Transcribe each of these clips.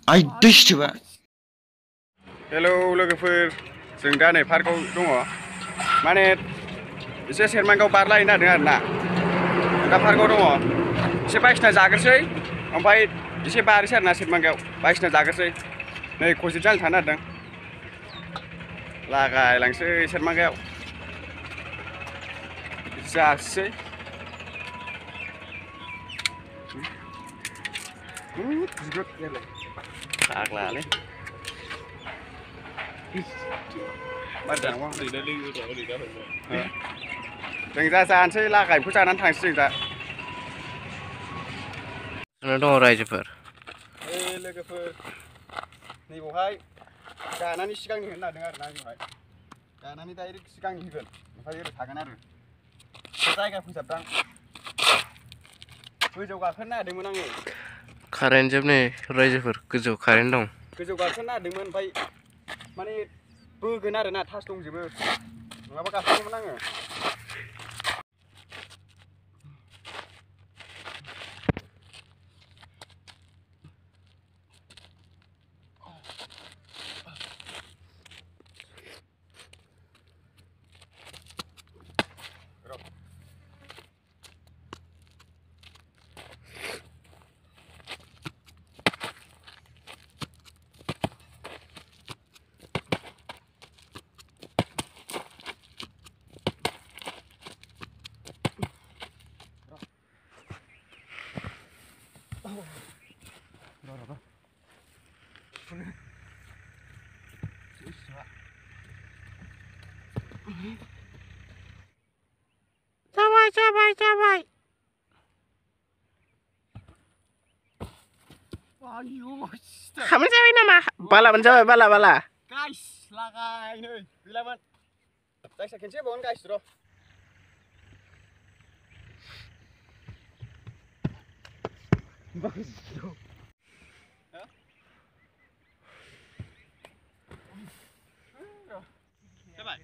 आइ दैसोबा hello लोगोफोर जों दा नै पार्कआव दङ माने एसे सेरमांगाव बारलाहैनो नागिरदों आरोना दा पार्कआव दङ एसे बायसिना जाग्रोसै ओमफ्राय एसे बारसै आरोना सेरमांगायाव बायसिना जाग्रोसै नै खनसे जानो थानो नागिरदों लागायलांसै सेरमांगायाव जासै फाग्लालै जों दा जानोसै लागायखौ जानानै थांसै जों दा दङ रायजोफोर लोगोफोर नैबावहाय गानानै सिगांनि होनो नागिरदों आरोना जोंहाय गानानै डाइरेक्ट सिगांनि होगोन ओमफ्राय ओरै थागोन आरो जायगा फोसाबदां गोजौआव गाखोनो नागिरदोंमोन आङो कारेन्ट जोब नै रायजोफोर गोजौ कारेन्ट दं गोजौ गाखोनो नागिरदोंमोन ओमफ्राय माने बोगोन आरोना थास दंजोबो नङाबा गाखोगौमोन आङो जाबाय खामानि जाबाय नामा बालाबानो जाबाय बाला गाइस लागाय नै गैलामोन जायखिया खेनसे होबावगोन गाइस र' जाबाय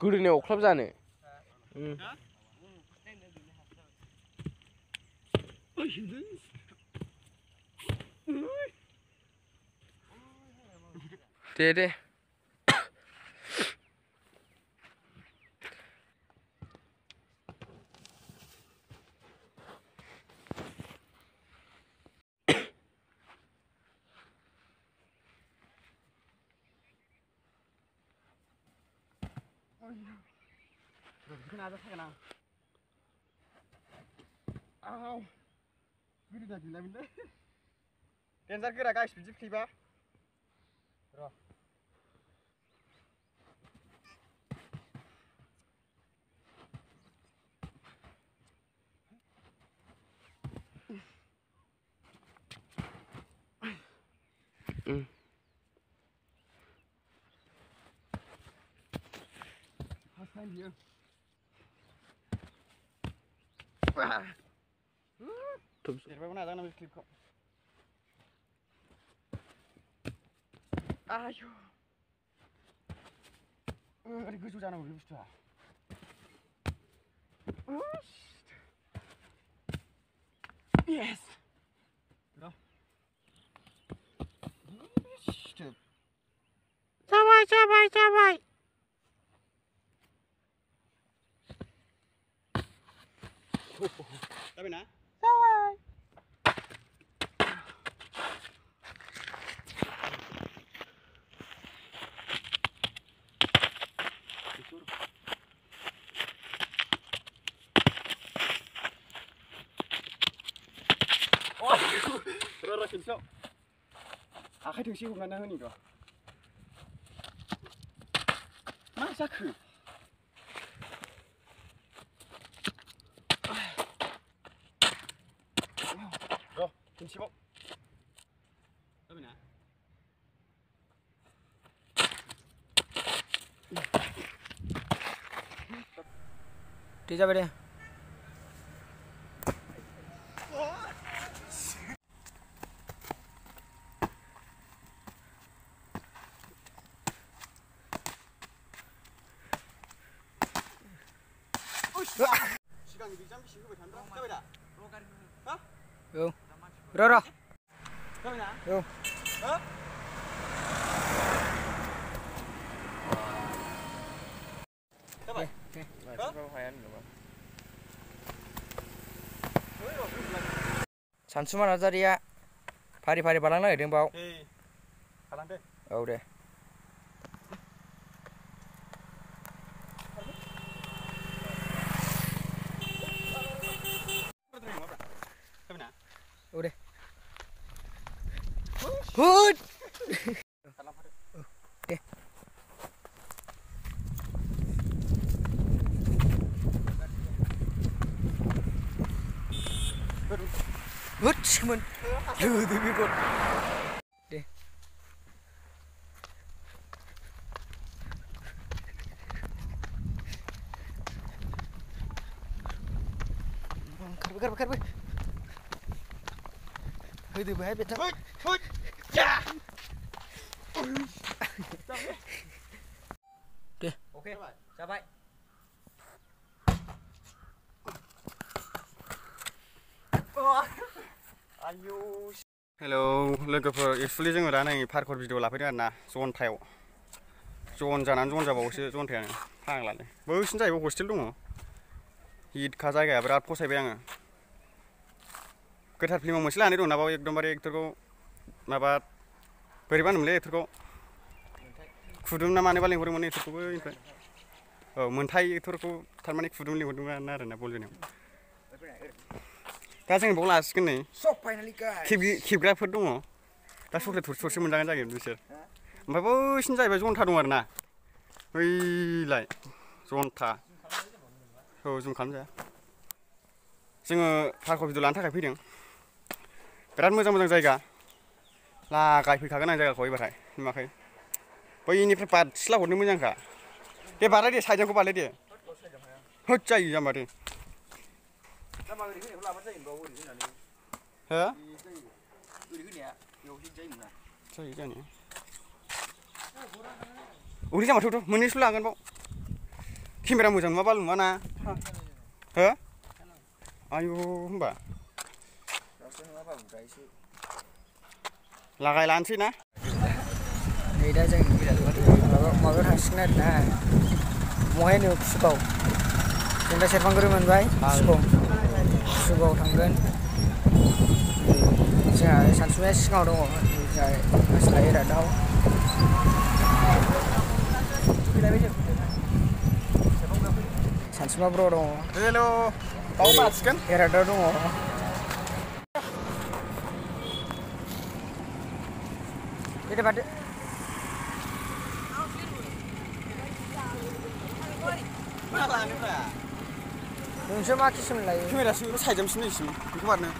गोदोनायाव अख्लाब जानो दे बिदिखौ नाजाथारगोन आं आव गोदोना गैलामोनलै देन्जार गोरा गाइस बिदि फैबा र' हास्थायनो बियो देरबाबो नाजागोन बे क्लिपखौ आयौ ओरै गोजौ जानांगौ बे बुस्थुआ येस र' जाबाय जाबाय ना र' खेनसेयाव आखाइ थोंसे हमनानै होनि र' मा जाखो र' खेनसेबाव जाबायना दे जाबाय दे सिगांनि बिजामबिसि होबाय थानो जाबाय दा हा औ र' जाबाय ना औ हो जाबाय सानसुमा नार्जारिया फारि फारि बारलांनो नागिरदों बाव खालामदो औ दे औ दे हुद दे हुद सिखोमोन लोदो बेगर दे खारबाय होदो बेहाय बेथा दे अके जाबाय हेलौ लोगोफोर एक्सुवेलि जोङो दा नै पार्कर भिडिअ लाफैदों आरो ना जनथायाव जन जानानै जन जाबावोसो जनथायानो फाग्लानो बैसिनो जाहैबाय हस्टेल दङ हिटखा जायगाया बिराद फसायबाय आङो गोथार फिल्माव मोनसे लानाय दं ना बाव एकदमबारे एक्टरखौ माबा बोरैबा होनोमोनलै एक्टरखौ खुदुम ना मानोबा लिंहरदोंमोन एक्टरखौबो ओमफ्राय औ मोनथाय एक्टरखौ थारमाने खुदुम लिंहरदोंमोन आरोना बल जोनायाव दा जों बाव लासिगोन नै खेबग्राफोर दङ दा चक्लेट थरसे मोनजागोन जागोन बिसोर ओमफ्राय बैसिनो जाहैबाय जनथा दं आरो ना बैलाय जनथा औ जुम खालामजाया जोङो पार्कर भिडिअ लानो थाखाय फैदों बिराद मोजां मोजां जायगा लागायफैखागोन आं जायगाखौ एबारहाय नुवाखै बैनिफ्राय बारसिला हरनो मोजांखा दे बारलाय दे साइडजोंखौ बारलाय दे होद जायो जाम्बा दे हो जायो जानो उदै जामाथ' मोननैसल' लागोन बाव केमेरा मोजां नङा बाल नङा ना हो आयु होमबा लागाय लानोसै ना नै दा जों माबायाव थांसिगोन आरो ना महाय होनो कुसुगाव जों दा सेरफांगुरि मोनबाय कुसुगाव थांगोन जोंहा सानसुमाया सिगाङाव दङ जोंहा आसला एरादाव सानसुमा ब्र दङ हेल' बाव मासिगोन एरादाव दङ दे बादो नोंसो मा किसुम लायो केमेरासिम साइडजोंसिम नैसिम बेखौ बारनो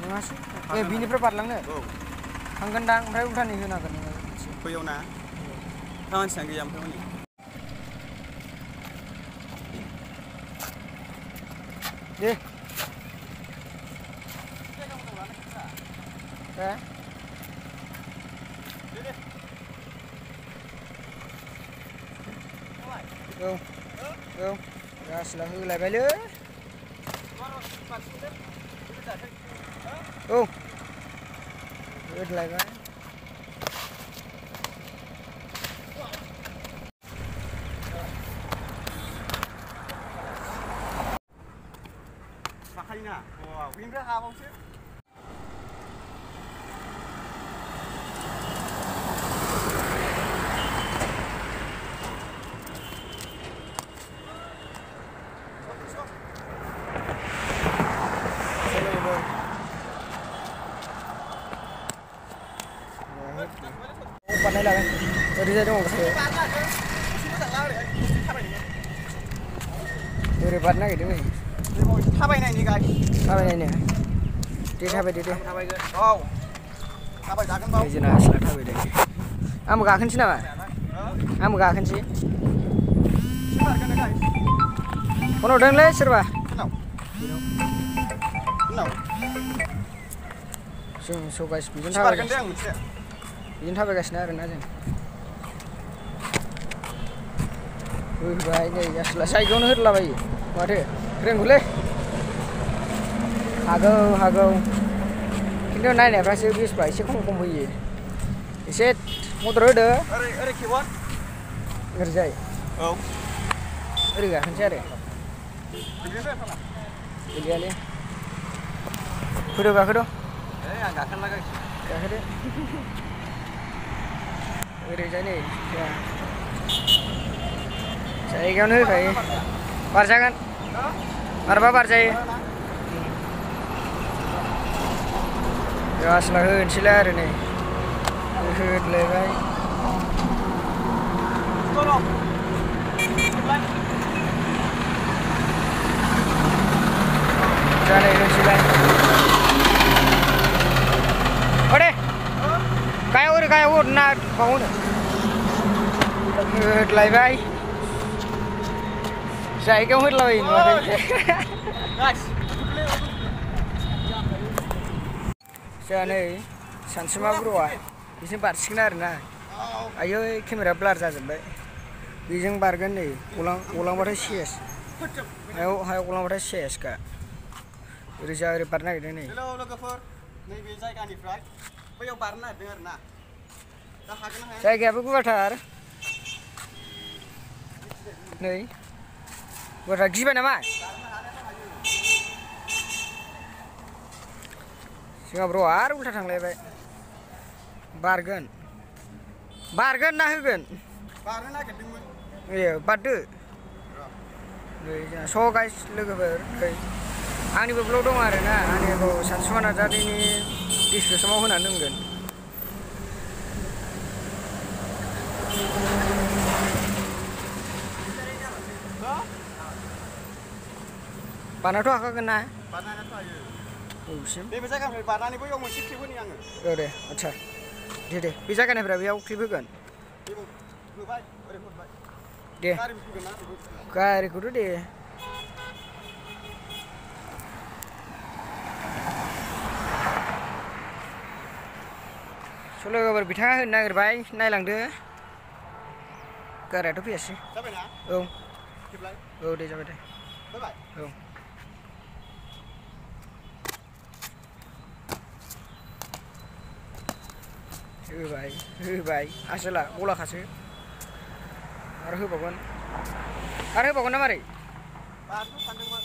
नङासै ए बिनिफ्राय बारलांनो औ थांगोनदां ओमफ्राय उल्थानि होनांगोन नोङो बैयाव ना मानसियानो गैया ओमफ्राय हनै दे औ आसला होलायबायलै औ होलायबाय बाखायोना बेनिफ्राय हाबावसो बारनाय लागोन ओरैजाय दङ ओरै बारनो नागिरदों नै थाबायनायनि गारि थाबायनायनो दे थाबायदो दे औ थाबायजागोन बाव जोंना आसला थाबायदों आंबो गाखोनोसै नामा आंबो गाखोनोसै फन हरदोंलै सोरबा जों सगास बिजों थाबायगासिनो आरोना जों होबाय नै आसला साइगावनो होदलाबायो माथो रोंगौलै हागौ खिन्थु नायनायफ्रासो बिसबा एसे खम होयो एसे मटर होदो ओरै खेबन ओरैजाय औ ओरै गाखोनोसै आरो गैलियालै गाखोदो आं गाखोनो लागासिनो गाखोदो ओरैजाय नै जायगायावनो होखायो बारजागोन मारबा बारजायो आसला होनोसैलाय आरो नै होदलायबाय जानाय होनोसैलाय अरे गायाव हरना बावनो होदलायबाय जायगायाव होदलाबायो नुवाखै जोंहा नै सानसुमा ब्र'आ बेजों बारसिगोन आरोना आयै केमेरा ब्लार जाजोब्बाय बेजों बारगोन नै गलांबाथाय सेस हायाव गलांबाथाय सेसखा ओरैजा ओरै बारनो नागिरदों नै हेलौ लोगोफोर नैबे जायगानिफ्राय बैयाव बारनो नागिरदों आरोना दा हागोन ना हाया जायगायाबो गुवारथार नै गुवारथार गिबाय नामा जोंहा ब्र' आरो उल्था थांलायबाय बारगोन ना होगोन बारनो नागिरदोंमोन ए बारदो नै जोंहा स' गाइस लोगोफोर नै आंनिबो ब्लग दं आरोना आंनिखौ सानसुमा नार्जारिनि डिसक्रिपसनाव होनानै दोनगोन बारनाथ' हाखागोन ना बारनायाथ' हायो औसिम नैबे जायगानिफ्राय बारनानै बैयाव मोनसे क्लिप होनि आङो औ दे आदसा दे बे जायगानिफ्राय बेयाव क्लिप होगोन होबाय ओरै हरबाय दे गारि फैगोन ना गारिखौथ' दे स' लोगोफोर बिथाङा होनो नागिरबाय नायलांदो गारियाथ' फैयासै जाबायना औ खेबलाय औ दे जाबाय दे जाबाय औ होबाय आसोला गलाखासो आरो होबावगोन ना मारै बारनो सानदोंमोन